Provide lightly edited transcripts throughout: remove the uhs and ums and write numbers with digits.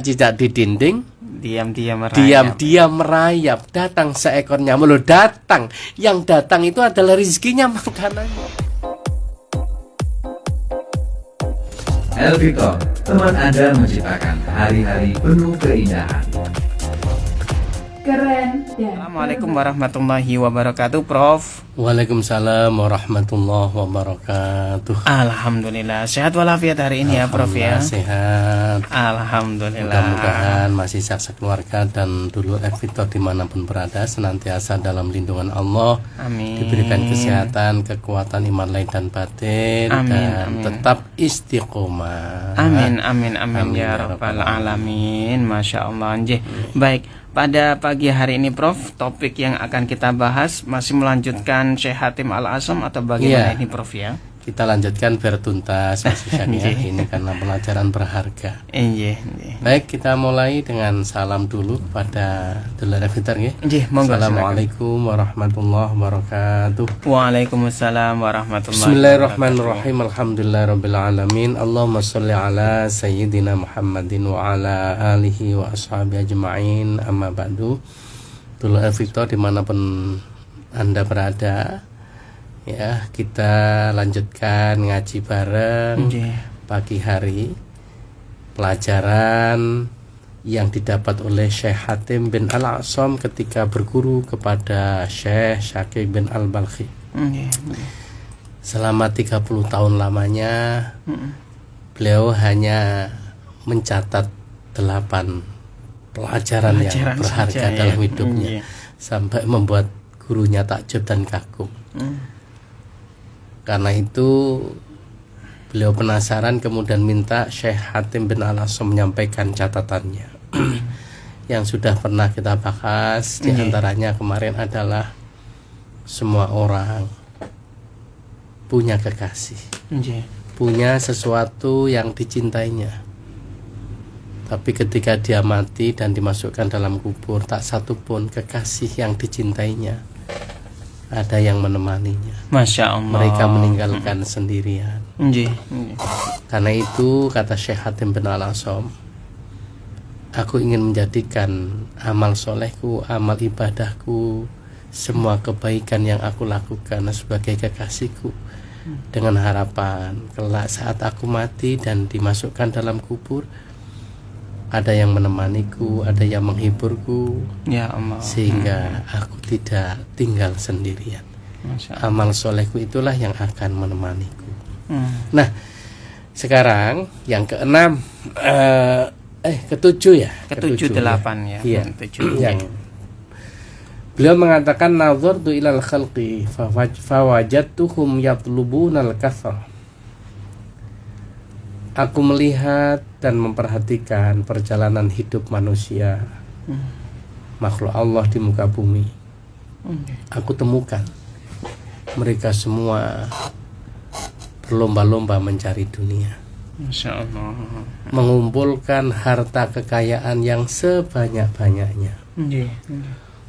jejak di dinding, diam-diam merayap. Datang seekor nyamuk. Loh, datang. Yang datang itu adalah rezekinya, makanannya. Elvitor, teman Anda menciptakan hari-hari penuh keindahan. Keren dan Assalamualaikum warahmatullahi wabarakatuh, Prof. Waalaikumsalam warahmatullahi wabarakatuh. Alhamdulillah sehat walafiat hari ini ya, Prof ya. Sehat. Alhamdulillah. Mudah-mudahan masih sehat keluarga dan dulur Elvitor dimanapun berada senantiasa dalam lindungan Allah. Amin. Diberikan kesehatan, kekuatan iman lahir dan batin, Amin, dan amin. tetap istiqomah. Amin ya rabbal alamin. Masya Allah. Baik, pada pagi hari ini, Prof, topik yang akan kita bahas masih melanjutkan Syekh Hatim Al-Asam atau bagaimana ini, Prof ya? Kita lanjutkan biar tuntas Mas Isan ya. Ini karena pelajaran berharga. Iya. Baik, kita mulai dengan salam dulu pada dulur Elvitor ya. Monggo. Assalamualaikum warahmatullahi wabarakatuh. Waalaikumsalam warahmatullahi Bismillahirrahmanirrahim. Alhamdulillahirabbil alamin. Allahumma shalli ala sayyidina Muhammadin wa ala alihi wa ashabihi ajma'in. Amma ba'du. Dulur Elvitor dimanapun Anda berada, ya, kita lanjutkan ngaji bareng pagi hari. Pelajaran yang didapat oleh Syekh Hatim bin Al-Asam ketika berguru kepada Syekh Syakir bin Al-Balkhi. Selama 30 tahun lamanya beliau hanya mencatat 8 pelajaran yang berharga dalam hidupnya, sampai membuat gurunya takjub dan kagum. Karena itu beliau penasaran, kemudian minta Syekh Hatim bin Al-Asam menyampaikan catatannya. Yang sudah pernah kita bahas, di antaranya kemarin adalah semua orang punya kekasih, punya sesuatu yang dicintainya. Tapi ketika dia mati dan dimasukkan dalam kubur, tak satu pun kekasih yang dicintainya ada yang menemaninya. Masya Allah. Mereka meninggalkan sendirian. Karena itu kata Syekh Hatim bin Al-Asam, aku ingin menjadikan amal solehku, amal ibadahku, semua kebaikan yang aku lakukan sebagai kekasihku, dengan harapan kelak saat aku mati dan dimasukkan dalam kubur, ada yang menemaniku, ada yang menghiburku, ya Allah, sehingga aku tidak tinggal sendirian. Amal solehku itulah yang akan menemaniku. Nah, sekarang yang keenam, ketujuh ya, ketujuh delapan ya, iya. Yang beliau mengatakan, nazartu ilal khalqi fawajadtuhum yatlubunal kathar. Aku melihat dan memperhatikan perjalanan hidup manusia, makhluk Allah di muka bumi. Aku temukan mereka semua berlomba-lomba mencari dunia, Masya Allah, mengumpulkan harta kekayaan yang sebanyak-banyaknya.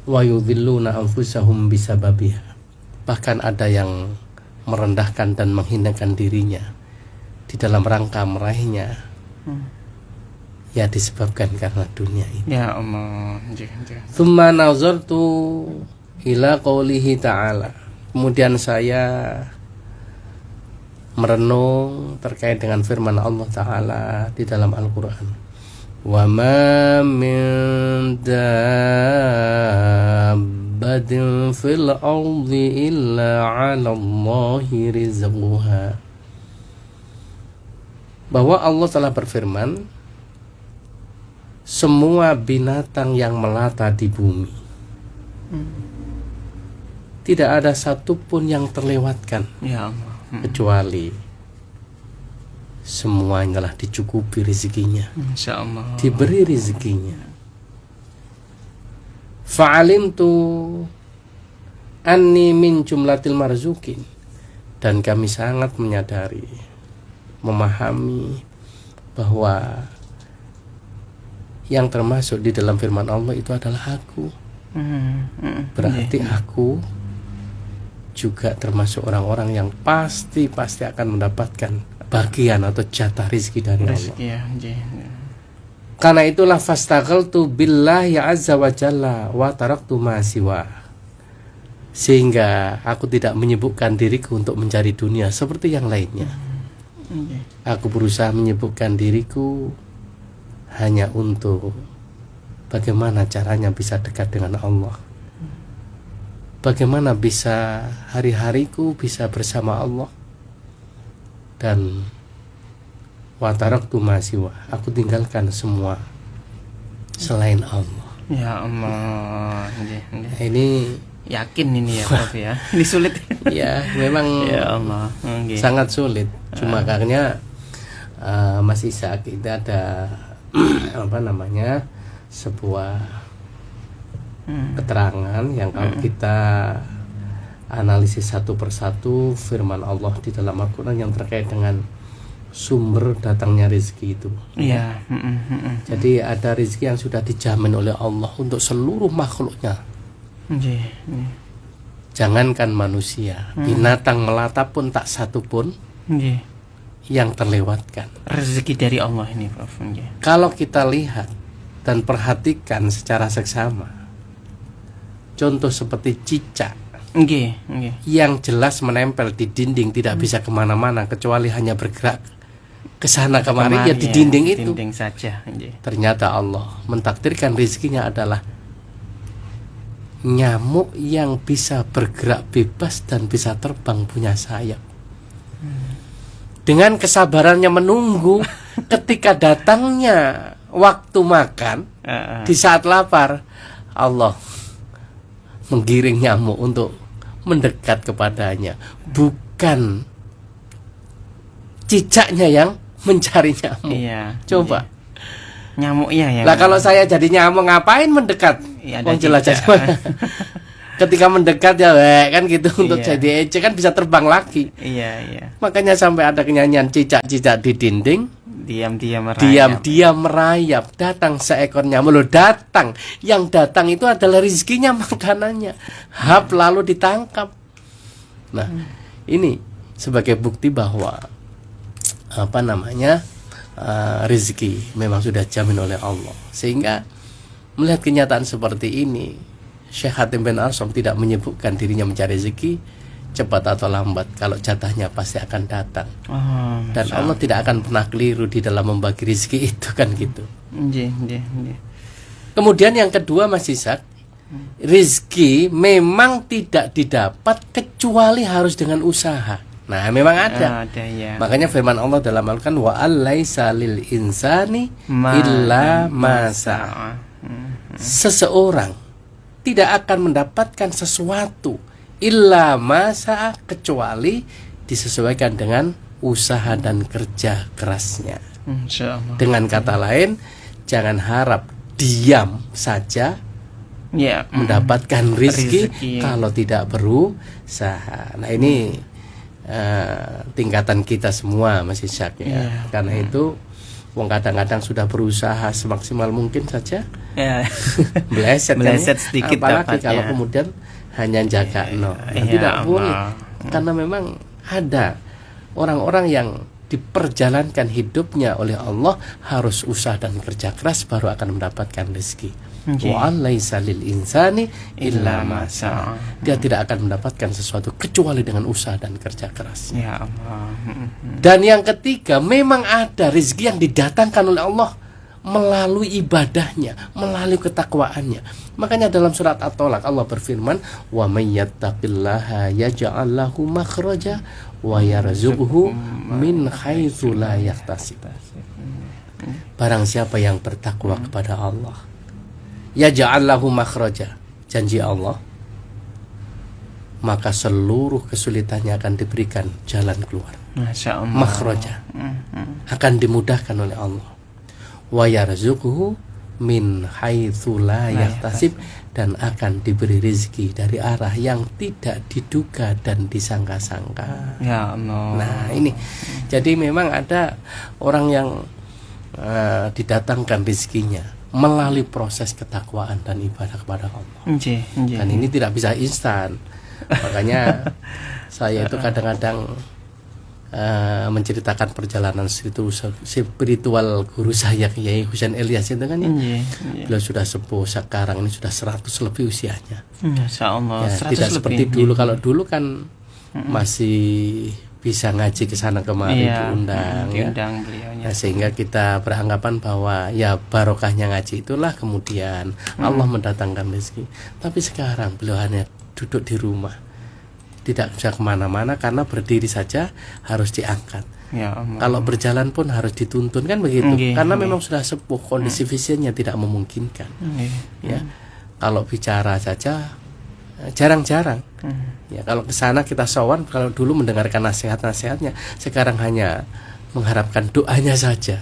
Wa yudhilluna anfusahum bisababiha. Bahkan ada yang merendahkan dan menghinakan dirinya di dalam rangka meraihnya, ya disebabkan karena dunia ini. Ya Allah. Tsumma nazartu ila qaulihi ta'ala. Kemudian saya merenung terkait dengan firman Allah Ta'ala di dalam Al-Quran. Wa ma min dabbatin fil ardi illa 'ala Allahi rizquha. Bahwa Allah telah berfirman, semua binatang yang melata di bumi, tidak ada satupun yang terlewatkan, Ya Allah. kecuali semuanya telah dicukupi rezekinya, Masya Allah. diberi rezekinya. Fa'alimtu anni min jumlatil marzukin. Dan kami sangat menyadari, memahami bahwa yang termasuk di dalam firman Allah itu adalah aku. Berarti aku juga termasuk orang-orang yang pasti akan mendapatkan bagian atau jatah rezeki dari Allah. Karena itulah fastaghaltu billahi azza wa jalla wa taraktu ma siwa. Sehingga aku tidak menyibukkan diriku untuk mencari dunia seperti yang lainnya. Aku berusaha menyibukkan diriku hanya untuk bagaimana caranya bisa dekat dengan Allah. Bagaimana bisa hari-hariku bisa bersama Allah. Dan wa taraktu ma siwa, aku tinggalkan semua selain Allah. Ya Allah. Ini Yakin ini ya Prof ya. Ini sulit. ya memang Ya Allah. sangat sulit. Cuma karena Mas Ishak itu ada sebuah keterangan yang kalau kita analisis satu persatu firman Allah di dalam Al-Quran yang terkait dengan sumber datangnya rezeki itu. Iya. Jadi ada rezeki yang sudah dijamin oleh Allah untuk seluruh makhluknya. Jangankan manusia, binatang melata pun tak satu pun yang terlewatkan. Rezeki dari Allah ini Prof. Kalau kita lihat dan perhatikan secara seksama, contoh seperti cicak yang jelas menempel di dinding, tidak bisa kemana-mana kecuali hanya bergerak ke sana kemari ya di dinding itu. Dinding saja. Ternyata Allah mentakdirkan rezekinya adalah nyamuk yang bisa bergerak bebas dan bisa terbang, punya sayap. Dengan kesabarannya menunggu ketika datangnya waktu makan, di saat lapar, Allah menggiring nyamuk untuk mendekat kepadanya, bukan cicaknya yang mencari nyamuk. Iya. Coba. Nyamuknya ya. Lah kalau saya jadi nyamuk ngapain mendekat? Ya, Wong jelas ketika mendekat ya kan gitu untuk jadi ejek kan bisa terbang lagi. Iya. Makanya sampai ada kenyanyian cicak-cicak di dinding diam-diam merayap. Datang seekor nyamuk. Loh, datang. Yang datang itu adalah rezekinya, makanannya. Hap lalu ditangkap. Nah, ini sebagai bukti bahwa rezeki memang sudah jamin oleh Allah. Sehingga melihat kenyataan seperti ini, Syekh Hatim bin Al-Asom tidak menyebutkan dirinya mencari rezeki. Cepat atau lambat, kalau jatahnya pasti akan datang. Dan Allah tidak akan pernah keliru di dalam membagi rezeki itu, kan gitu. Kemudian yang kedua, Mas Ishak, rezeki memang tidak didapat kecuali harus dengan usaha. Nah, memang ada. Ya. Makanya firman Allah dalam Al-Quran, wa alaisa lil insani illa ma sa'a. Seseorang tidak akan mendapatkan sesuatu illa ma sa'a kecuali disesuaikan dengan usaha dan kerja kerasnya. Dengan kata lain, jangan harap diam saja mendapatkan rezeki kalau tidak berusaha. Nah, ini tingkatan kita semua masih syak ya. Karena itu wong kadang-kadang sudah berusaha semaksimal mungkin saja meleset sedikit apalagi dapatnya. kalau kemudian hanya jaga tidak boleh. Karena memang ada orang-orang yang diperjalankan hidupnya oleh Allah harus usaha dan kerja keras baru akan mendapatkan rezeki. Wa laisa lil insani illa ma sa'a. Dia tidak akan mendapatkan sesuatu kecuali dengan usaha dan kerja keras. Ya Allah. Dan yang ketiga, memang ada rezeki yang didatangkan oleh Allah melalui ibadahnya, melalui ketakwaannya. Makanya dalam surat At-Tolak Allah berfirman, wa may yattaqillaha yaj'al lahu makhraja wa yarzuqhu min haitsu la yahtasib. Barang siapa yang bertakwa kepada Allah, yaj'al lahu makhraja, janji Allah, maka seluruh kesulitannya akan diberikan jalan keluar. Masya Allah. Makhraja akan dimudahkan oleh Allah. Wa yarzuquhu min haitsu la yahtasib, dan akan diberi rezeki dari arah yang tidak diduga dan disangka-sangka. Ya Allah. Nah, ini jadi memang ada orang yang didatangkan rezekinya melalui proses ketakwaan dan ibadah kepada Allah. Dan ini tidak bisa instan. Makanya saya itu kadang-kadang menceritakan perjalanan spiritual guru saya Kiai Husain Ilyas itu kan ya. Beliau sudah sepuh, sekarang ini sudah 100 lebih usianya. Masya Allah, Ya, tidak seperti dulu. Kalau dulu kan masih bisa ngaji ke sana kemari diundang ya. Beliaunya. Nah, sehingga kita beranggapan bahwa ya barokahnya ngaji itulah kemudian Allah mendatangkan rezeki. Tapi sekarang beliau hanya duduk di rumah, tidak bisa kemana-mana karena berdiri saja harus diangkat. Ya Allah. Kalau berjalan pun harus dituntun kan begitu. Karena memang sudah sepuh, kondisi fisiknya tidak memungkinkan. Ya, kalau bicara saja jarang-jarang. Ya, kalau ke sana kita sowan, kalau dulu mendengarkan nasihat-nasihatnya, sekarang hanya mengharapkan doanya saja.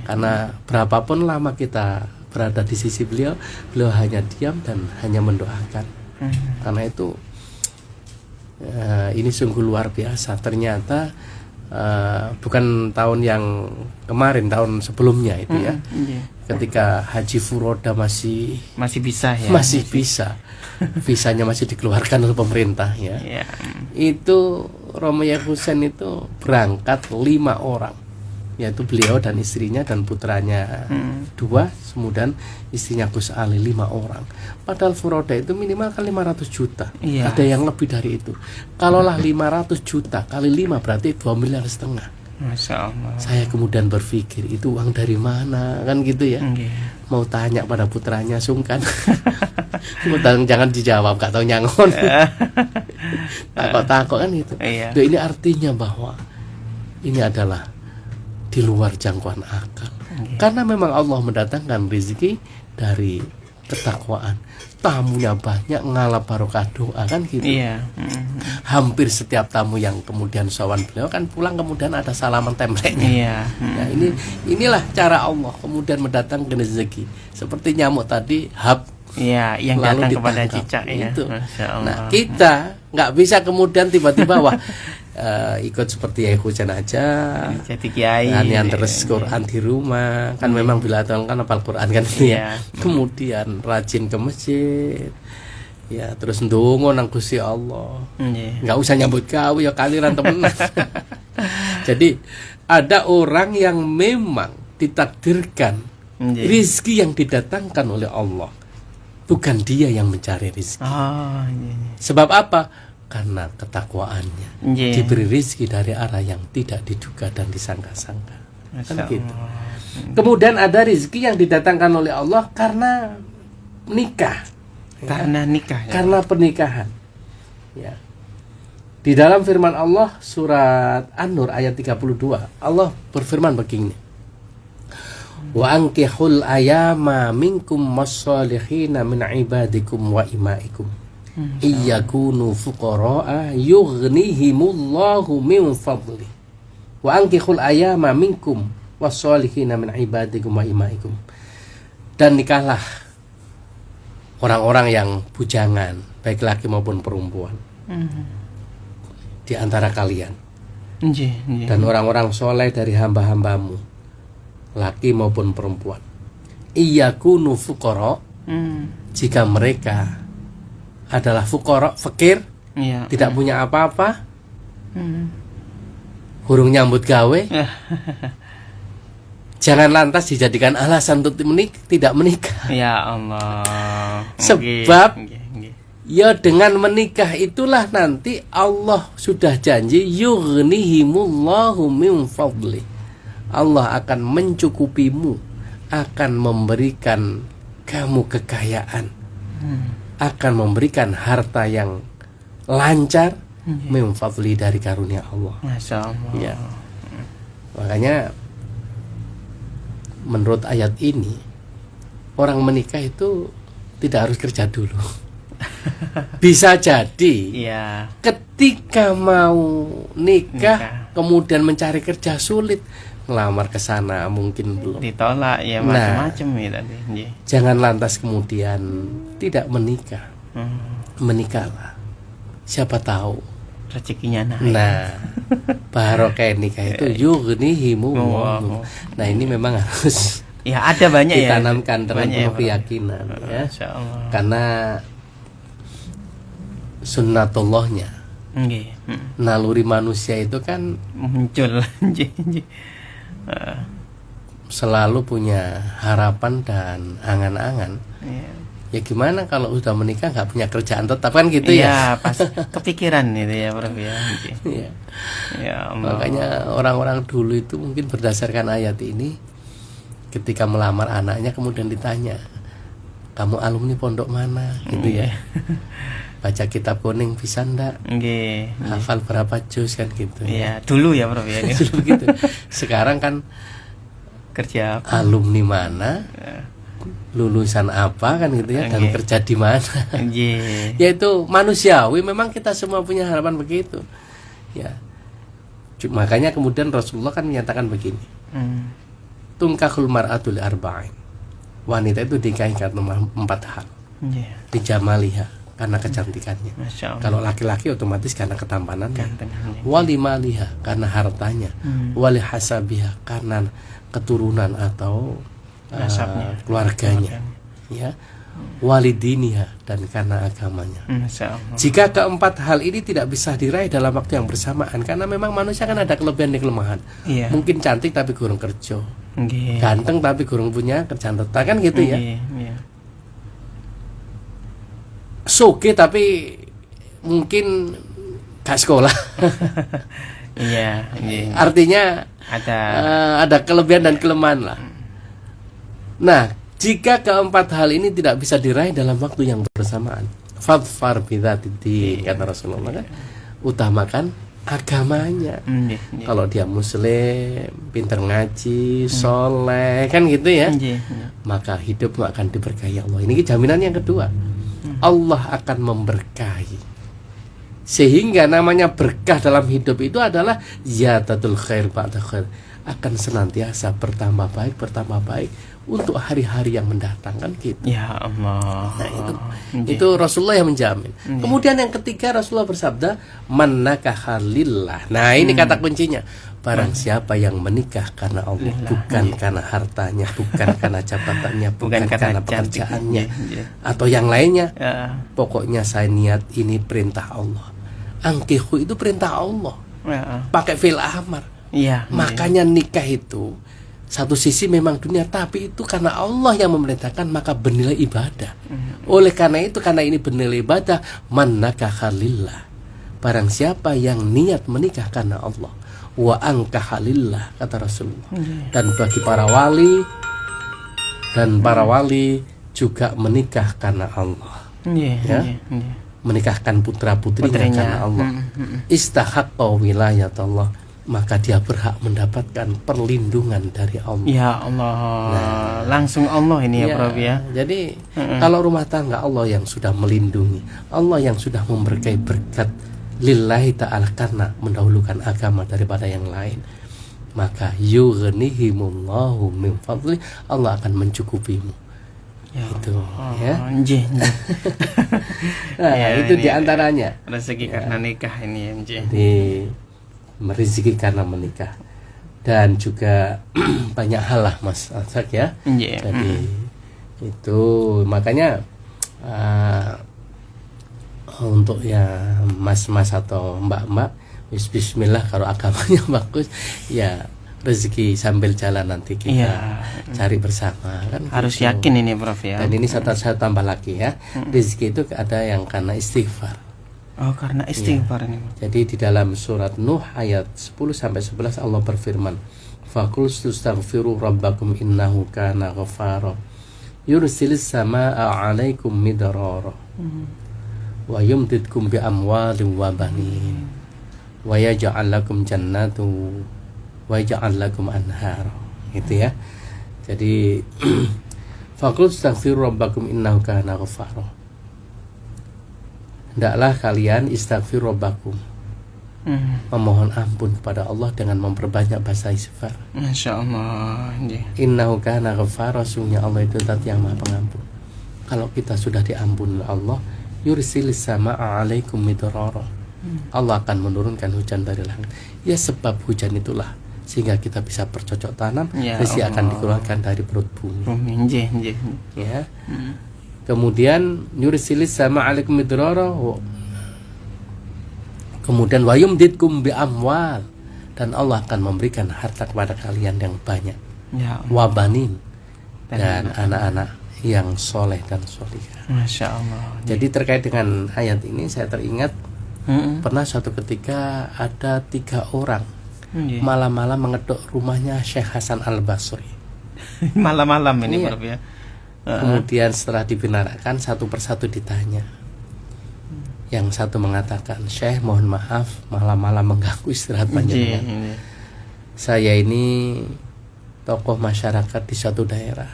Karena berapapun lama kita berada di sisi beliau, beliau hanya diam dan hanya mendoakan. Karena itu ini sungguh luar biasa. Ternyata bukan tahun yang kemarin, tahun sebelumnya itu ya. Ketika Haji Furoda masih bisa ya. Masih bisa. Visanya masih dikeluarkan oleh pemerintah ya. Itu Romo Yahya Husain itu berangkat 5 orang. Yaitu beliau dan istrinya dan putranya 2, kemudian istrinya Gus Ali 5 orang. Padahal Furoda itu minimal kan 500 juta. Ada yang lebih dari itu. Kalaulah 500 juta kali 5 berarti 2,5 miliar. Masya Allah. Saya kemudian berpikir itu uang dari mana kan gitu ya. Mau tanya pada putranya sungkan. Jangan dijawab, gak tahu nyangon. Takut kan gitu. Nah, ini artinya bahwa ini adalah di luar jangkauan akal. Karena memang Allah mendatangkan rezeki dari ketakwaan. Tamunya banyak, ngalap barokah doa kan gitu. Hampir setiap tamu yang kemudian sowan beliau kan pulang kemudian ada salaman templeknya. Nah, inilah cara Allah kemudian mendatangkan rezeki. Seperti nyamuk tadi, yang datang kepada cicak itu. Nah, kita nggak bisa kemudian tiba-tiba wah ikut seperti Yahya Husain aja. Jadi kiai. Yang terus Quran di rumah kan memang bila tahun kan hafal Quran kan ya. Kemudian rajin ke masjid. Ya, terus ndonga nang Gusti Allah. Nggak usah nyambut gawe ya kaliran temenan. Jadi ada orang yang memang ditakdirkan rizki yang didatangkan oleh Allah. Bukan dia yang mencari rizki. Sebab apa? Karena ketakwaannya diberi rizki dari arah yang tidak diduga dan disangka-sangka. Kan gitu. Kemudian ada rizki yang didatangkan oleh Allah karena nikah. Karena nikah. Karena pernikahan. Ya. Di dalam firman Allah surat An-Nur ayat 32, Allah berfirman begini. Wa ankihul ayama minkum wassalihina min ibadikum wa imaikum iyakunu fuqara'a yughnihimullahu min fadli. Wa ankihul ayama minkum wassalihina min ibadikum wa imaikum. Dan nikahlah orang-orang yang bujangan, baik laki maupun perempuan, di antara kalian. Dan orang-orang soleh dari hamba-hambamu, laki maupun perempuan. Iyakunu fuqara, jika mereka adalah fuqara, fakir, tidak punya apa-apa, hurung nyambut gawe, jangan lantas dijadikan alasan untuk tidak menikah. Ya Allah. Sebab ya dengan menikah itulah nanti Allah sudah janji yughnihimullahu min fadli. Allah akan mencukupimu, akan memberikan kamu kekayaan, akan memberikan harta yang lancar, min fadli dari karunia Allah. Masya Allah. Ya. Makanya menurut ayat ini orang menikah itu tidak harus kerja dulu. Bisa jadi ketika mau nikah kemudian mencari kerja sulit, ngelamar ke sana mungkin belum ditolak ya, macam-macam ya tadi. Jangan lantas kemudian tidak menikah. Menikahlah. Siapa tahu rezekinya naik. Nah, barokah nikah itu yughnihimu. Nah, ini memang harus ada banyak ditanamkan dalam keyakinan ya. Karena sunnatullahnya Nggih. Naluri manusia itu kan Muncul. Nggih, nggih. selalu punya harapan dan angan-angan. Iya. Ya gimana kalau sudah menikah nggak punya kerjaan tetap kan gitu ya? Iya, pas kepikiran itu ya Prof ya. Nggih. Iya. Ya Allah. Makanya orang-orang dulu itu mungkin berdasarkan ayat ini, ketika melamar anaknya kemudian ditanya, kamu alumni pondok mana? Gitu ya. Baca kitab kuning bisa ndak? Nggih. Hafal berapa juz kan gitu. Iya, dulu ya Prof ya. Dulu gitu. Sekarang kan Kerja apa? alumni mana, lulusan apa kan gitu ya, dan Oke. kerja di mana. Nggih. Ya itu manusiawi, memang kita semua punya harapan begitu. Ya. Makanya kemudian Rasulullah kan menyatakan begini. Tungkahul mar'atu li arba'in. Wanita itu dinikahi karena 4 hal. Nggih. Dijamaliha karena kecantikannya. Masya Allah. Kalau laki-laki otomatis karena ketampanannya. Ganteng. Walimaliha karena hartanya. Walihasabiha karena keturunan atau Nasabnya. keluarganya. Ya. Walidiniha dan karena agamanya. Masya Allah. Jika keempat hal ini tidak bisa diraih dalam waktu yang bersamaan, karena memang manusia kan ada kelebihan dan kelemahan. Iya. Mungkin cantik tapi kurang kerja, Nggih. ganteng tapi kurang punya kerjaan tetap kan gitu ya. Iya. Soge tapi mungkin gak sekolah. Iya, nggih. Artinya Ada ada kelebihan dan kelemahan lah. Nah, jika keempat hal ini tidak bisa diraih dalam waktu yang bersamaan, fadfar bidzatid, kata Rasulullah kan, utamakan agamanya. nggih. Kalau dia muslim, pinter ngaji, soleh, kan gitu ya, Nggih. maka hidupmu akan diberkahi Allah. Ini jaminan yang kedua. Allah akan memberkahi. Sehingga namanya berkah dalam hidup itu adalah ziyadatul khair ba'da khair, akan senantiasa bertambah baik untuk hari-hari yang mendatang kan gitu. Ya Allah. Nah, Nggih. itu Rasulullah yang menjamin. Kemudian yang ketiga Rasulullah bersabda, "Man nakaha lillah." Nah, ini kata kuncinya. Barang siapa yang menikah karena Allah, bukan karena hartanya, bukan karena jabatannya, bukan karena pekerjaannya, atau yang lainnya. Ya. Pokoknya saya niat ini perintah Allah. Angkihu itu perintah Allah. Ya. Pakai fi'il amar. Iya. Makanya nikah itu satu sisi memang dunia, tapi itu karena Allah yang memerintahkan, maka bernilai ibadah. Oleh karena itu, karena ini bernilai ibadah, man nakaha lillah. Barang siapa yang niat menikah karena Allah, wa angkaha lillah, kata Rasulullah. Dan bagi para wali juga menikah karena Allah. Nggih. Ya. Nggih. Menikahkan putra-putrinya karena Allah. Istahaqqa wilayatullah, maka dia berhak mendapatkan perlindungan dari Allah. Ya Allah. Langsung Allah ini ya, Prof ya. Jadi kalau rumah tangga Allah yang sudah melindungi, Allah yang sudah memberkahi berkat lillahi ta'ala karena mendahulukan agama daripada yang lain, maka yughnihimullahu min fadli, Allah akan mencukupimu. Ya Itu ya. Nggih. Nah, Ya, itu ini diantaranya. rezeki karena nikah ini ya, nggih. Di rezeki karena menikah. Dan juga banyak hal lah Mas Azak ya. Nggih. Jadi itu makanya untuk ya mas-mas atau mbak-mbak, bismillah, kalau agamanya bagus ya rezeki sambil jalan nanti kita cari bersama kan. Harus gitu. yakin ini Prof ya. Dan ini saya tambah lagi ya, rezeki itu ada yang karena istighfar. Oh, karena istighfar ini. Jadi di dalam surat Nuh ayat 10-11 Allah berfirman, "Faqul astaghfiru rabbakum innahu kana ghaffara yursilis samaa'a 'alaikum midrara wa yumdidkum bi amwalin wa banin wa yaj'al lakum jannatu wa yaj'al lakum anhara." Gitu ya. Jadi faqul astaghfiru rabbakum innahu kana ghaffara. Hendaklah kalian istighfar rabbakum, memohon ampun kepada Allah dengan memperbanyak bahasa istighfar. Masya Allah. Innahu kana ghaffara, sungguhnya Allah itu zat yang maha pengampun. Kalau kita sudah diampuni Allah, yursilis samaa'a 'alaikum midrara, Allah akan menurunkan hujan dari langit. Ya sebab hujan itulah sehingga kita bisa bercocok tanam, rezeki akan dikeluarkan dari perut bumi. Ya. Kemudian yursilis samaa'a 'alaikum midrara, Kemudian wa yumditkum bi amwal, dan Allah akan memberikan harta kepada kalian yang banyak. Ya Allah. Wa banin, dan anak-anak yang soleh dan solihah. Masya Allah. Jadi terkait dengan ayat ini saya teringat pernah suatu ketika ada 3 orang malam-malam mengetuk rumahnya Syekh Hasan Al-Basri. Malam-malam ini Iya. Prof ya. Kemudian setelah dibinarakan satu persatu ditanya. Yang satu mengatakan, Syekh mohon maaf malam-malam mengganggu istirahat panjenengan. Iya. Saya ini tokoh masyarakat di suatu daerah.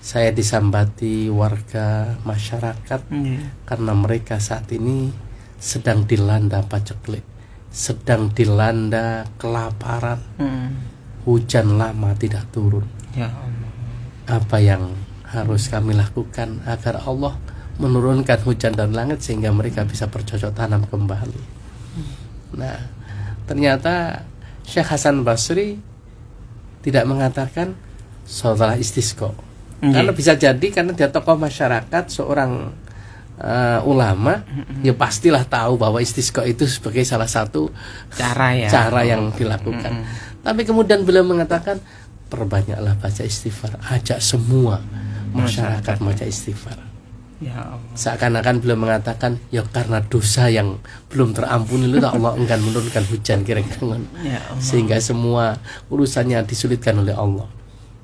Saya disambati warga masyarakat karena mereka saat ini sedang dilanda paceklik, sedang dilanda kelaparan. Hujan lama tidak turun. Ya Allah. Apa yang harus kami lakukan agar Allah menurunkan hujan dan langit sehingga mereka bisa bercocok tanam kembali? Nah, ternyata Syekh Hasan Basri tidak mengatakan setelah istisqa. Karena bisa jadi karena dia tokoh masyarakat, seorang ulama, ya pastilah tahu bahwa istisqa itu sebagai salah satu cara yang dilakukan. Tapi kemudian beliau mengatakan, perbanyaklah baca istighfar, ajak semua masyarakat baca istighfar. Ya Allah. Seakan-akan beliau mengatakan, ya karena dosa yang belum terampuni itu Allah enggan menurunkan hujan kira-kira, Ya Allah. sehingga semua urusannya disulitkan oleh Allah.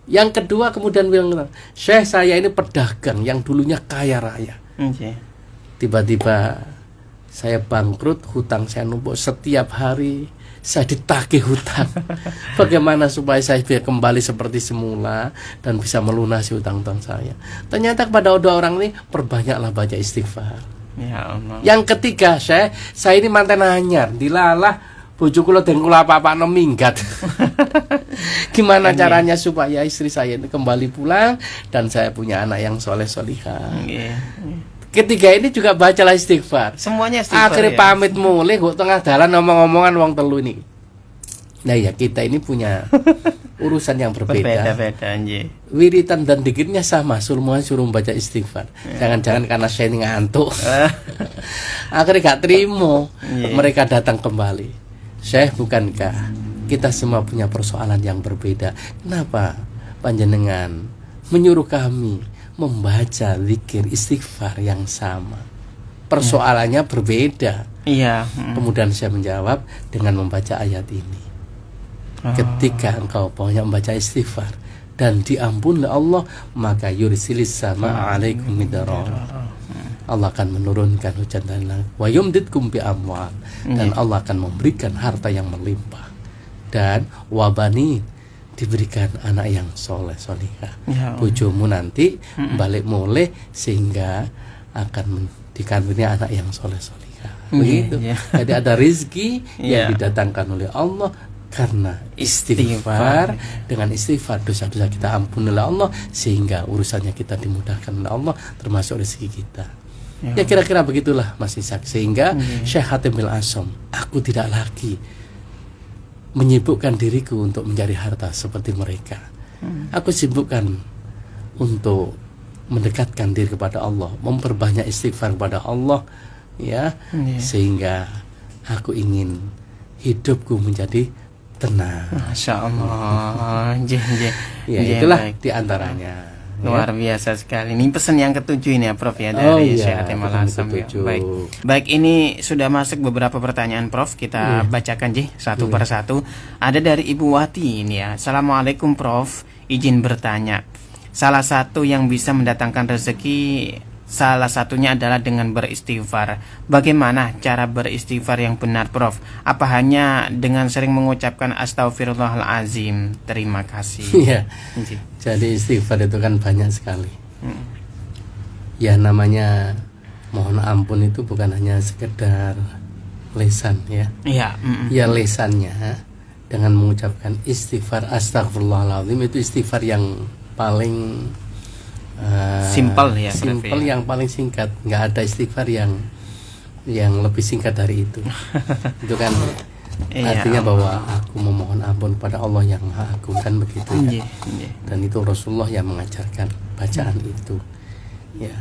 Yang kedua kemudian bilang, Syekh saya ini pedagang yang dulunya kaya raya. Tiba-tiba saya bangkrut, hutang saya numpuk, setiap hari saya ditagih hutang. Bagaimana supaya saya bisa kembali seperti semula dan bisa melunasi hutang-hutang saya? Ternyata kepada 2 orang ini, perbanyaklah baca istighfar. Ya Allah. Yang ketiga, saya ini manten anyar, dilalah bojo kula den kula apa-apano minggat. Gimana caranya supaya istri saya ini kembali pulang dan saya punya anak yang soleh solihah? Ketiga ini juga bacalah istighfar. Semuanya istighfar. Akhirnya ya? pamit mulai kok tengah jalan ngomong-ngomongan wong telu ini. Nah ya, kita ini punya urusan yang berbeda. Berbeda-beda anjir. Wiritan dan dikirnya sama, suruh baca istighfar. Jangan-jangan karena saya ini ngantuk. Akhirnya gak terima. Mereka datang kembali. Syekh, bukankah kita semua punya persoalan yang berbeda? Kenapa panjenengan menyuruh kami membaca zikir istighfar yang sama? Persoalannya berbeda. Iya. Kemudian saya menjawab dengan membaca ayat ini. Ketika engkau banyak membaca istighfar dan diampuni Allah, maka yursilis sama alaikum midrara. Allah akan menurunkan hujan dan langit. Wa yumditkum bi amwal, dan Allah akan memberikan harta yang melimpah. Dan wabani, diberikan anak yang soleh solihah. Ya, Bojomu nanti balik mulai sehingga akan dikaruniai anak yang soleh solihah. Begitu. Jadi ada rizki yang didatangkan oleh Allah karena istighfar. Dengan istighfar dosa-dosa kita ampuni oleh Allah, sehingga urusannya kita dimudahkan oleh Allah, termasuk rezeki kita. Ya kira-kira begitulah Mas Ishak. Sehingga Syekh Hatim Al-Asam, aku tidak lagi menyibukkan diriku untuk mencari harta seperti mereka. Aku sibukkan untuk mendekatkan diri kepada Allah, memperbanyak istighfar kepada Allah, ya, sehingga aku ingin hidupku menjadi tenang. Masya Allah. Ya, itulah diantaranya. Luar biasa sekali. Ini pesan yang ketujuh ini ya Prof ya, dari Syekh Hatim Al-Asam ya. Baik, ini sudah masuk beberapa pertanyaan Prof. Kita bacakan satu per satu. Ada dari Ibu Wati ini ya. Assalamualaikum Prof. Izin bertanya. Salah satu yang bisa mendatangkan rezeki, salah satunya adalah dengan beristighfar. Bagaimana cara beristighfar yang benar Prof? Apa hanya dengan sering mengucapkan Astaghfirullahalazim? Terima kasih. Iya. Jadi istighfar itu kan banyak sekali. Ya namanya mohon ampun itu bukan hanya sekedar lisan ya. Iya. Ya lisannya dengan mengucapkan istighfar Astaghfirullahalazim, itu istighfar yang paling simpel ya, simpel yang paling singkat. Nggak ada istighfar yang lebih singkat dari itu. Itu kan artinya bahwa aku memohon ampun pada Allah yang Maha Agung, kan begitu ya. Dan itu Rasulullah yang mengajarkan bacaan itu. Ya.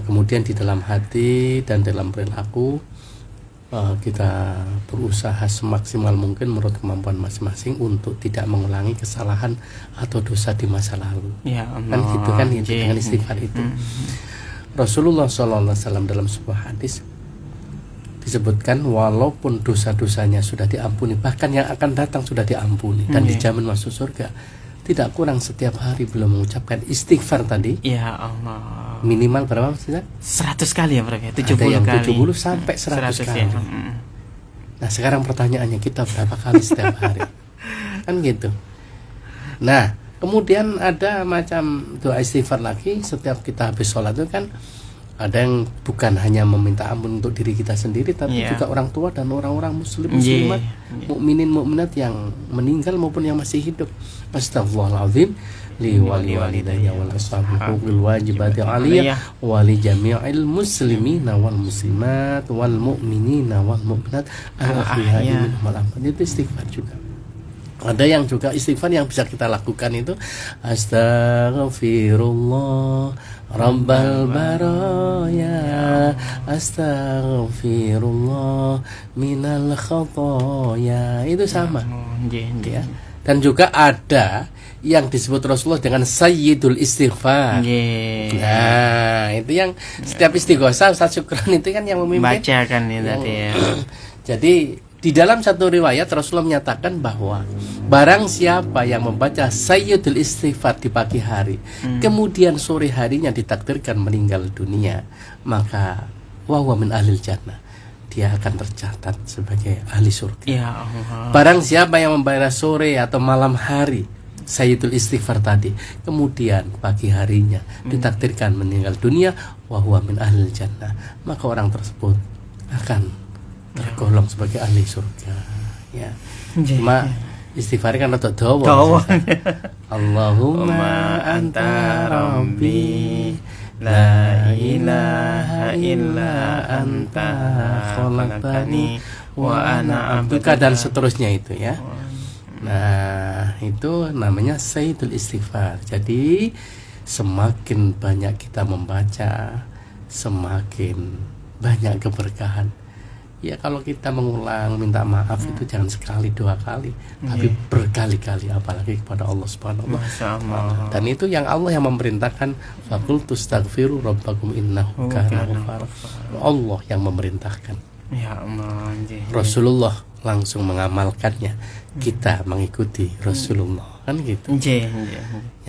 Kemudian di dalam hati dan dalam perilaku kita berusaha semaksimal mungkin menurut kemampuan masing-masing untuk tidak mengulangi kesalahan atau dosa di masa lalu. Ya Allah. Kan gitu kan itu dengan istighfar itu. Rasulullah SAW dalam sebuah hadis disebutkan walaupun dosa-dosanya sudah diampuni, bahkan yang akan datang sudah diampuni dan dijamin masuk surga, tidak kurang setiap hari belum mengucapkan istighfar tadi. Ya Allah. Minimal berapa Ustaz? 100 kali ya Prof ya, 70 Ada yang kali. 70 sampai 100 kali. ya. Nah sekarang pertanyaannya, kita berapa kali setiap hari? Kan gitu. Nah kemudian ada macam doa istighfar lagi setiap kita habis sholat itu kan. Ada yang bukan hanya meminta ampun untuk diri kita sendiri, tapi juga orang tua dan orang-orang muslim muslimat, mukminin mukminat yang meninggal maupun yang masih hidup. Astaghfirullahaladzim li wali walidayya wal ashabil wajibati aliyah wali jami'il muslimina wal muslimat wal mu'minina wal mu'minat al-ahya'i minhum wal amwat. Itu istighfar juga. Ada yang juga istighfar yang bisa kita lakukan itu astaghfirullah rabbal baraya astaghfirullah minal khotoya. Itu sama ya. Dan juga ada yang disebut Rasulullah dengan sayyidul istighfar. Nah itu yang setiap istighosah Ustaz Syukron itu kan yang memimpin, bacakan ya tadi ya. Jadi di dalam satu riwayat Rasulullah menyatakan bahwa barang siapa yang membaca sayyidul istighfar di pagi hari, kemudian sore harinya ditakdirkan meninggal dunia, maka wa huwa min ahlil jannah, dia akan tercatat sebagai ahli surga. Ya Allah. Barang siapa yang membaca sore atau malam hari sayyidul istighfar tadi, kemudian pagi harinya ditakdirkan meninggal dunia, wa huwa min ahlil jannah, maka orang tersebut akan tergolong sebagai ahli surga. Ya. Cuma istighfar kan rada dawa. Allahumma anta rabbi la ilaha illa anta khalaqtani wa ana abduka, dan seterusnya itu ya. Nah, itu namanya sayyidul istighfar. Jadi semakin banyak kita membaca, semakin banyak keberkahan. Ya kalau kita mengulang minta maaf itu jangan sekali dua kali, tapi berkali-kali, apalagi kepada Allah Subhanahu wa ta'ala. Dan itu yang Allah yang memerintahkan, faqultu astaghfiru rabbakum innahu kana ghaffara. Allah yang memerintahkan. Ya Allah. Rasulullah langsung mengamalkannya. Kita mengikuti Rasulullah, kan gitu.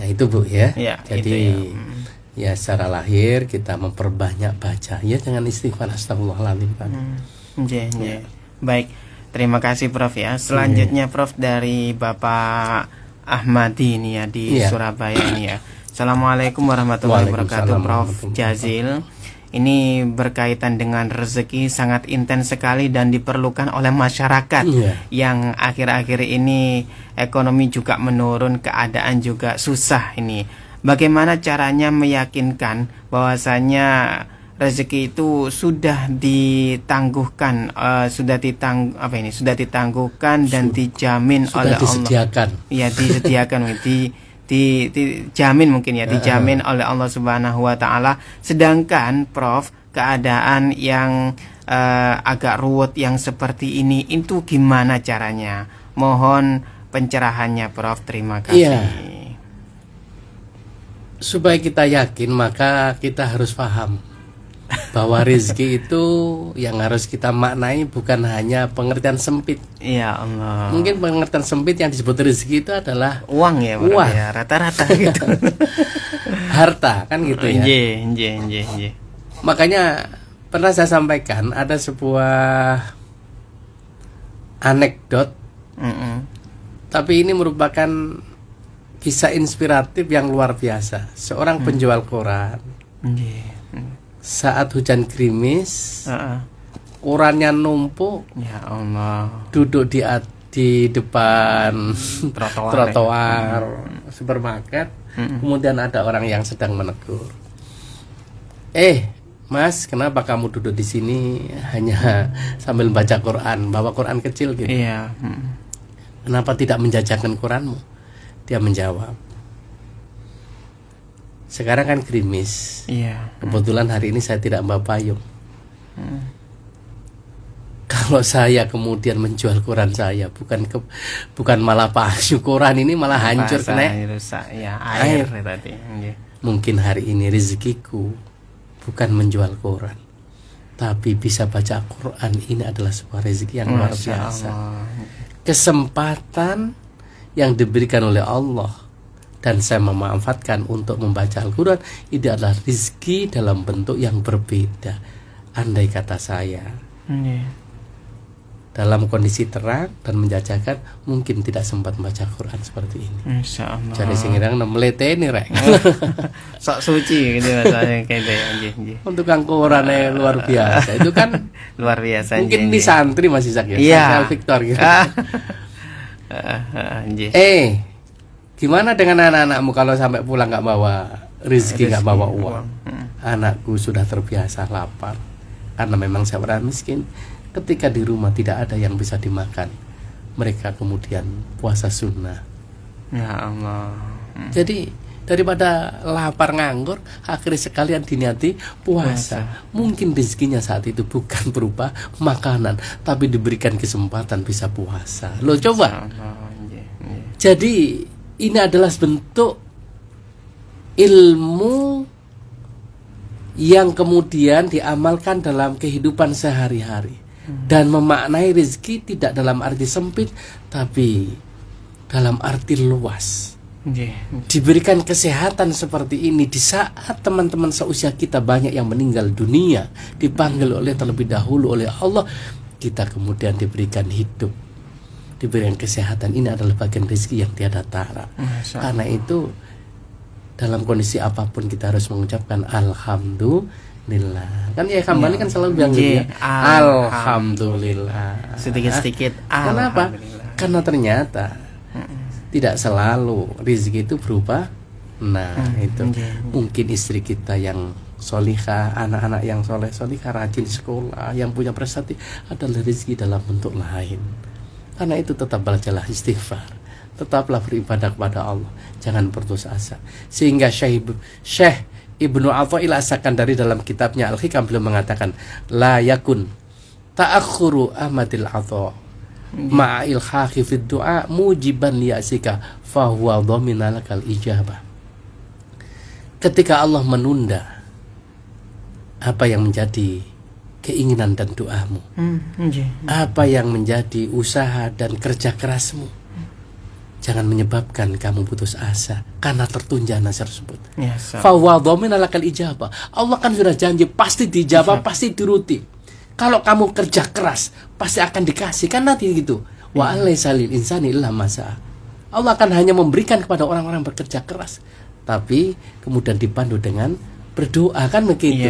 Ya itu Bu ya. Jadi ya secara lahir kita memperbanyak baca. Ya jangan istighfar astagfirullahaladzim tadi. Baik, terima kasih Prof ya. Selanjutnya Prof dari Bapak Ahmadi ini ya di Surabaya ini ya. Assalamualaikum warahmatullahi wabarakatuh Prof Jazil. Ini berkaitan dengan rezeki sangat intens sekali dan diperlukan oleh masyarakat yang akhir-akhir ini ekonomi juga menurun, keadaan juga susah ini. Bagaimana caranya meyakinkan bahwasanya rezeki itu sudah ditangguhkan, sudah ditangguhkan dan dijamin oleh disediakan. Allah. Ya, disediakan, dijamin mungkin ya, dijamin oleh Allah Subhanahu wa taala. Sedangkan Prof, keadaan yang agak ruwet yang seperti ini itu gimana caranya? Mohon pencerahannya Prof. Terima kasih. Supaya kita yakin, maka kita harus paham bahwa rezeki itu yang harus kita maknai bukan hanya pengertian sempit. Ya Allah. Mungkin pengertian sempit yang disebut rezeki itu adalah uang ya, uang ya, rata-rata gitu. Harta kan gitu ya. Makanya pernah saya sampaikan ada sebuah anekdot, tapi ini merupakan kisah inspiratif yang luar biasa. Seorang penjual koran. Saat hujan gerimis, korannya numpuk, ya Allah, duduk di depan trotoar supermarket. Kemudian ada orang yang sedang menegur, Mas, kenapa kamu duduk di sini hanya sambil baca Quran, bawa Quran kecil gitu? Iya. Kenapa tidak menjajakan Quranmu? Dia menjawab, sekarang kan gerimis. Iya. Kebetulan hari ini saya tidak bawa payung. Kalau saya kemudian menjual Quran saya, bukan malah palsu, Quran ini malah hancur kena. Rusak ya, air tadi. Mungkin hari ini rezekiku bukan menjual Quran, tapi bisa baca Quran. Ini adalah sebuah rezeki yang luar biasa. Kesempatan yang diberikan oleh Allah dan saya memanfaatkan untuk membaca Al-Quran, ini adalah rezeki dalam bentuk yang berbeda. Andai kata saya dalam kondisi terang dan menjajakan, mungkin tidak sempat membaca Quran seperti ini. Insyaallah. Jadi singirang melete ini rek. Sok suci gitu rasanya kayak Untuk kang Quran luar biasa. Itu kan luar biasa. Mungkin di santri masih sakit. Iya. Victor gitu. Gimana dengan anak-anakmu kalau sampai pulang nggak bawa rezeki, nggak bawa uang? Anakku sudah terbiasa lapar karena memang saya orang miskin. Ketika di rumah tidak ada yang bisa dimakan, mereka kemudian puasa sunnah. Ya Allah. Jadi daripada lapar nganggur, akhirnya sekalian diniati puasa. Mungkin rezekinya saat itu bukan berupa makanan, tapi diberikan kesempatan bisa puasa. Lo coba. Jadi ini adalah bentuk ilmu yang kemudian diamalkan dalam kehidupan sehari-hari. Dan memaknai rezeki tidak dalam arti sempit, tapi dalam arti luas. Diberikan kesehatan seperti ini di saat teman-teman seusia kita banyak yang meninggal dunia, dipanggil terlebih dahulu oleh Allah, kita kemudian diberikan hidup, diberikan kesehatan. Ini adalah bagian rezeki yang tiada tara. Karena itu dalam kondisi apapun kita harus mengucapkan alhamdulillah. Kan ya kembali kan selalu bilang gitu ya, alhamdulillah. Sedikit-sedikit. Kenapa? Karena ternyata tidak selalu rezeki itu berupa itu. Mungkin istri kita yang solihah, anak-anak yang solihah, rajin sekolah, yang punya prestasi, adalah rezeki dalam bentuk lain. Karena itu tetap belajarlah istighfar, tetaplah beribadah kepada Allah, jangan putus asa. Sehingga Syekh Ibnu Athaillah As-Sakandari dalam kitabnya Al-Hikam beliau mengatakan, la yakun ta'akhuru amadil atha ma'il khakhi fid du'a mujiban liyasika fahuwa dhamina lakal ijabah. Ketika Allah menunda apa yang menjadi keinginan dan doamu, apa yang menjadi usaha dan kerja kerasmu, jangan menyebabkan kamu putus asa karena tertunda nasar tersebut. Fahuwa dhamina lakal ijabah. Allah kan sudah janji pasti dijawab, pasti diruti. Kalau kamu kerja keras, pasti akan dikasih. Kan nanti gitu. Wa alaysa lil insani illa ma sa'a. Allah akan hanya memberikan kepada orang-orang bekerja keras, tapi kemudian dipandu dengan berdoa, kan begitu.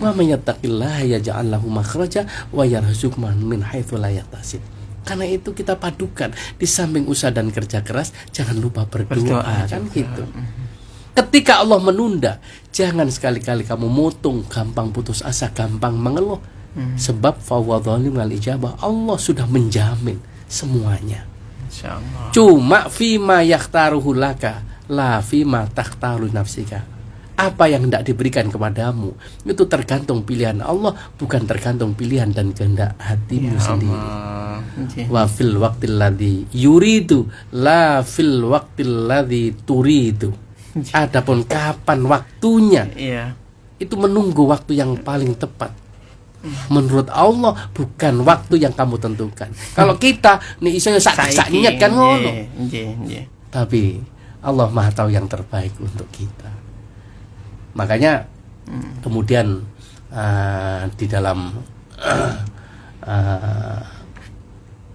Wa may yattaqillaha yaj'al lahu makhraja wa yarzuqhu min haitsu la yahtasib. Karena itu kita padukan, di samping usaha dan kerja keras, jangan lupa berdoa kan gitu. Ketika Allah menunda, jangan sekali-kali kamu mutung, gampang putus asa, gampang mengeluh. Sebab fawadhalim al ijabah, Allah sudah menjamin semuanya. Cuma fima yakhtaruhu laka la fima takhtaru nafsika. Apa yang tidak diberikan kepadamu itu tergantung pilihan Allah, bukan tergantung pilihan dan kehendak hatimu sendiri. Wa fil waqtil ladzi yuridu la fil waqtil ladzi turidu. Adapun kapan waktunya, itu menunggu waktu yang paling tepat. Menurut Allah bukan waktu yang kamu tentukan. Kalau kita nih iso sak-saknya kan ngono. Tapi Allah Maha tahu yang terbaik untuk kita. Makanya kemudian di dalam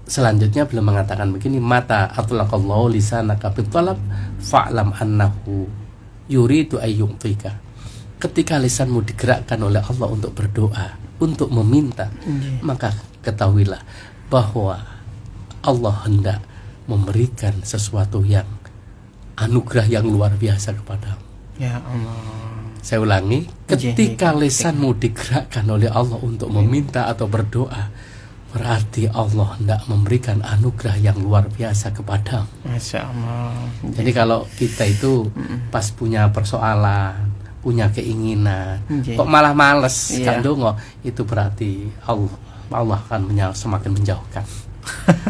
selanjutnya beliau mengatakan begini, mata atlaqallahu lisanaka bitalab fa'lam annahu yuridu ayyu'tika. Ketika lisanmu digerakkan oleh Allah untuk berdoa, untuk meminta, maka ketahuilah bahwa Allah hendak memberikan sesuatu yang anugerah yang luar biasa kepadamu. Ya Allah. Saya ulangi, ketika lisanmu digerakkan oleh Allah untuk meminta atau berdoa, berarti Allah hendak memberikan anugerah yang luar biasa kepadamu. Masya Allah. Jadi kalau kita itu pas punya persoalan, punya keinginan, kok malah males kan dongo, itu berarti Allah Allah akan semakin menjauhkan.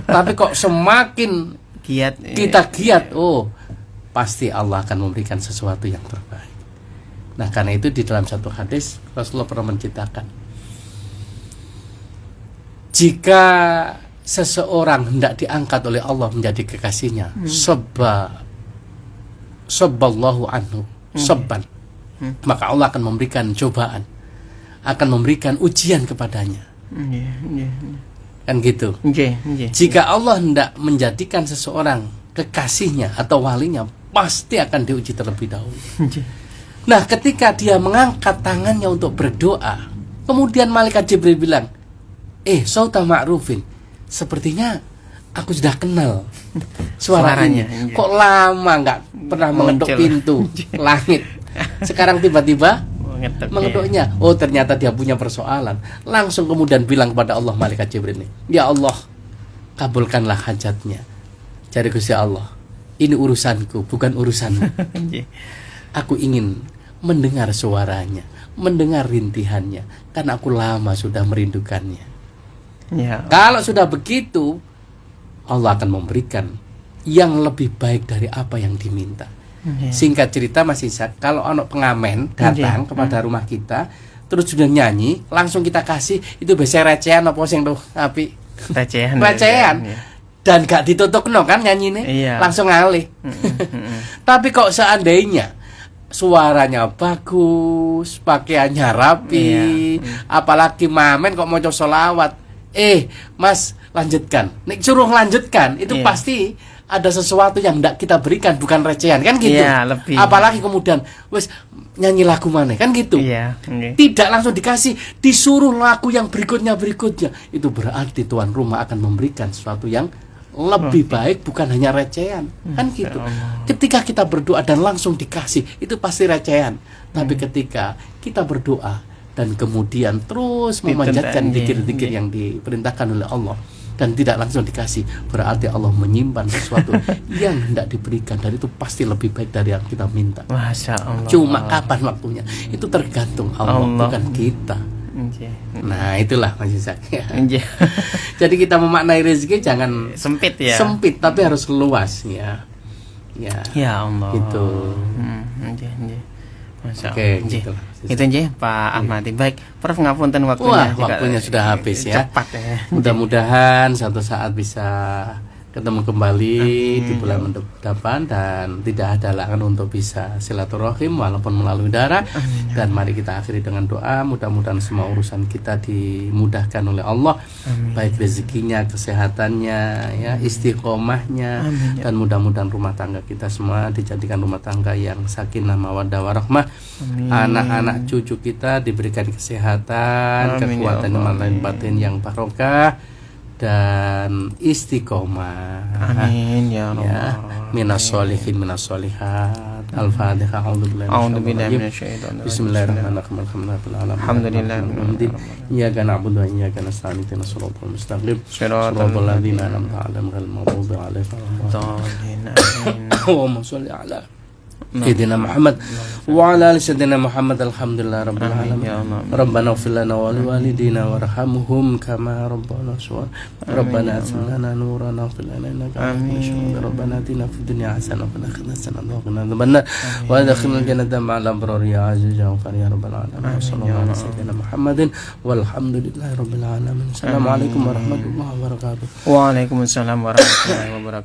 Tapi kok semakin Giat. kita giat, pasti Allah akan memberikan sesuatu yang terbaik. Nah, karena itu di dalam satu hadis Rasulullah pernah menceritakan, jika seseorang hendak diangkat oleh Allah menjadi kekasihnya, sabballahu anhu sabban, maka Allah akan memberikan cobaan, akan memberikan ujian kepadanya. Kan gitu. Jika Allah hendak menjadikan seseorang kekasihnya atau walinya, pasti akan diuji terlebih dahulu. Nah, ketika dia mengangkat tangannya untuk berdoa, kemudian malaikat Jibril bilang, sauta ma'rufin, sepertinya aku sudah kenal suaranya. Kok lama nggak pernah mengetuk pintu langit, sekarang tiba-tiba mengetuknya. Ternyata dia punya persoalan. Langsung kemudian bilang kepada Allah, malaikat Jibril ini, ya Allah, kabulkanlah hajatnya. Jadi Gusti Allah, ini urusanku, bukan urusanmu. Aku ingin mendengar suaranya, mendengar rintihannya, karena aku lama sudah merindukannya. Kalau sudah begitu, Allah akan memberikan yang lebih baik dari apa yang diminta. Singkat cerita Mas Ishak, kalau anak pengamen datang kepada rumah kita, terus sudah nyanyi, langsung kita kasih, itu biasanya recehan apa sing tuh api? Recehan. Dan gak ditutup kan nyanyi ini, langsung ngalih. Tapi kok seandainya suaranya bagus, pakaiannya rapi, apalagi mamen kok mau sholawat, Mas lanjutkan, nek suruh lanjutkan, itu pasti ada sesuatu yang tidak kita berikan, bukan recehan, kan gitu. Lebih. Apalagi kemudian wes nyanyi lagu mana, kan gitu. Tidak langsung dikasih, disuruh lagu yang berikutnya, itu berarti tuan rumah akan memberikan sesuatu yang lebih baik, bukan hanya recehan, kan gitu. Ketika kita berdoa dan langsung dikasih, itu pasti recehan. Tapi ketika kita berdoa dan kemudian terus memanjatkan zikir-zikir yang diperintahkan oleh Allah dan tidak langsung dikasih, berarti Allah menyimpan sesuatu yang hendak diberikan, dan itu pasti lebih baik dari yang kita minta. Masya Allah. Cuma kapan waktunya, itu tergantung Allah. Bukan kita. Nah, itulah Mas Ishak. Jadi kita memaknai rezeki jangan sempit ya. Sempit, tapi harus luas ya. Ya Allah. Gitu. Masya Oke, Allah. gitu. Itu aja Pak Ahmadi. Baik, Prof, ngapunten waktunya. Waktunya sudah habis ya. Cepat ya. Mudah-mudahan suatu saat bisa ketemu kembali di bulan depan, dan tidak ada halangan untuk bisa silaturahim walaupun melalui udara. Dan mari kita akhiri dengan doa, mudah-mudahan semua urusan kita dimudahkan oleh Allah, baik rezekinya, kesehatannya, ya, istiqomahnya, dan mudah-mudahan rumah tangga kita semua dijadikan rumah tangga yang sakinah mawaddah warahmah. Anak-anak cucu kita diberikan kesehatan, kekuatan iman batin yang barokah dan istiqomah. Amin ya Allah. Minas sholihin minas sholihat. Al-Fatihah. Bismillahirrahmanirrahim. Alhamdulillah. Iyyaka na'budu wa iyyaka nasta'in. Ihdinas siratal mustaqim. Shiratal ladzina an'amta 'alaihim ghairil maghdubi 'alaihim waladdallin. Allahumma shalli 'ala Sayyidina Muhammad wa ala ali Sayyidina Muhammad. Alhamdulillah rabbil alamin. Rabbana ighfir lana wa liwalidina warhamhum kama rabbana shaghira. Rabbana atina nurana wa qina innaka antas syahid. Rabbana atina fid dunya hasanah wa fil akhirati hasanah wa qina adzabannar. Wa adkhilna jannata ma'al abrar ya aziz ya ghafar ya rabbal alamin. Sallallahu alaihi Sayyidina Muhammadin walhamdulillahi rabbil alamin. Assalamualaikum warahmatullahi wabarakatuh. Waalaikumsalam warahmatullahi wabarakatuh.